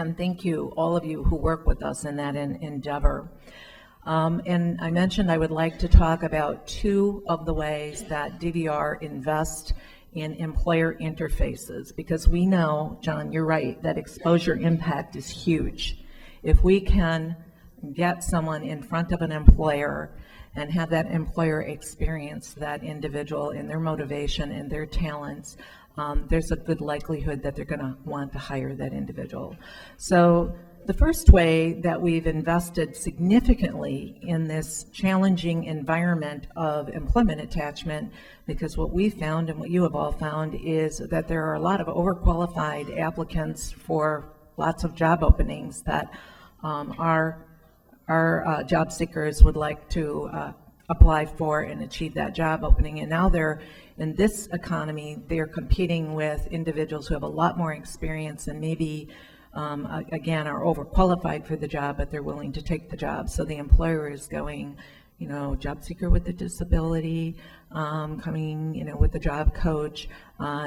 again, thank you, all of you who work with us in that endeavor. And I mentioned I would like to talk about two of the ways that DVR invests in employer interfaces, because we know, John, you're right, that exposure impact is huge. If we can get someone in front of an employer and have that employer experience that individual in their motivation and their talents, there's a good likelihood that they're going to want to hire that individual. So the first way that we've invested significantly in this challenging environment of employment attachment, because what we found and what you have all found is that there are a lot of overqualified applicants for lots of job openings that our job seekers would like to apply for and achieve that job opening. And now they're, in this economy, they're competing with individuals who have a lot more experience and maybe again, are overqualified for the job, but they're willing to take the job. So the employer is going, job seeker with a disability, coming, with a job coach,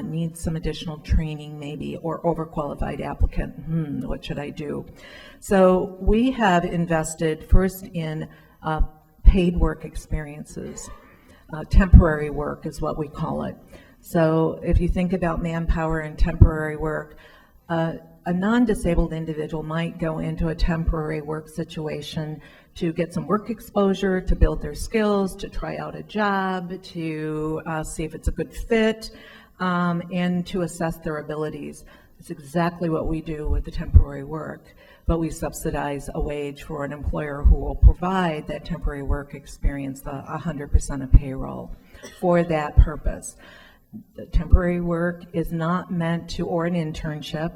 needs some additional training maybe, or overqualified applicant. What should I do? So we have invested first in paid work experiences. Temporary work is what we call it. So if you think about Manpower and temporary work, a non-disabled individual might go into a temporary work situation to get some work exposure, to build their skills, to try out a job, to see if it's a good fit, and to assess their abilities. It's exactly what we do with the temporary work, but we subsidize a wage for an employer who will provide that temporary work experience, the 100% of payroll for that purpose. The temporary work is not meant to, or an internship,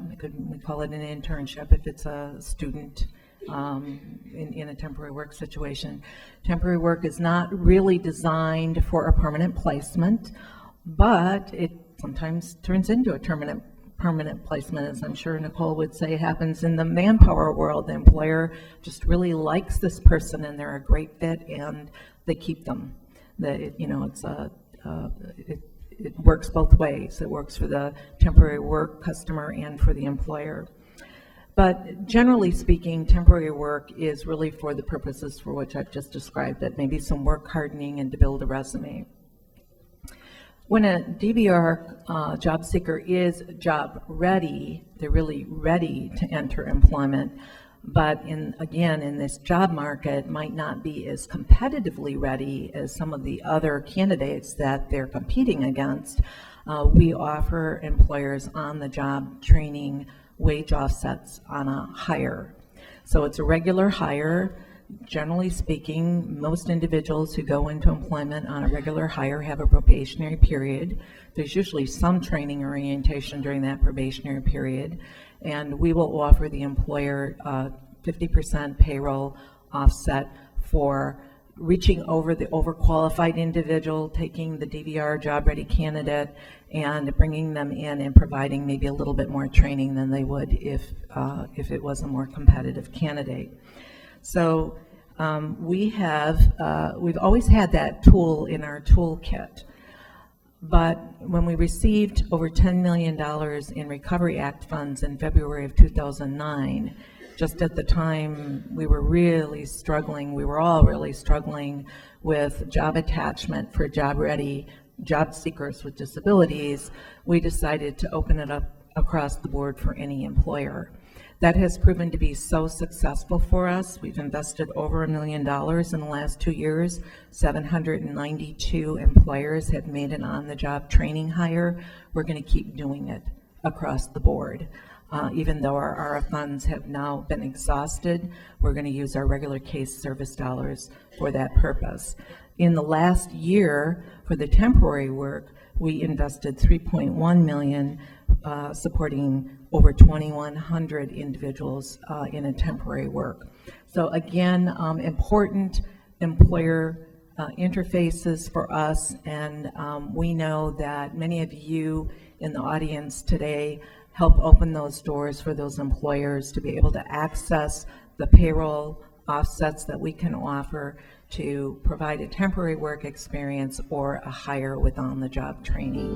we call it an internship if it's a student in a temporary work situation. Temporary work is not really designed for a permanent placement, but it sometimes turns into a permanent placement, as I'm sure Nicole would say happens in the Manpower world. The employer just really likes this person and they're a great fit and they keep them. It works both ways. It works for the temporary work customer and for the employer. But generally speaking, temporary work is really for the purposes for which I've just described, that maybe some work hardening and to build a resume. When a DVR job seeker is job ready, they're really ready to enter employment, but in this job market might not be as competitively ready as some of the other candidates that they're competing against. We offer employers on-the-job training wage offsets on a hire. So it's a regular hire. Generally speaking, most individuals who go into employment on a regular hire have a probationary period. There's usually some training orientation during that probationary period, and we will offer the employer 50% payroll offset for reaching over the overqualified individual, taking the DVR job-ready candidate, and bringing them in and providing maybe a little bit more training than they would if it was a more competitive candidate. So we've always had that tool in our toolkit. But when we received over $10 million in Recovery Act funds in February of 2009, just at the time we were really struggling, we were all really struggling with job attachment for job-ready job seekers with disabilities, we decided to open it up across the board for any employer. That has proven to be so successful for us. We've invested over $1 million in the last 2 years. 792 employers have made an on-the-job training hire. We're going to keep doing it across the board. Even though our RF funds have now been exhausted, we're going to use our regular case service dollars for that purpose. In the last year, for the temporary work, we invested $3.1 million supporting over 2,100 individuals in a temporary work. So again, important employer interfaces for us, and we know that many of you in the audience today help open those doors for those employers to be able to access the payroll offsets that we can offer to provide a temporary work experience or a hire with on-the-job training.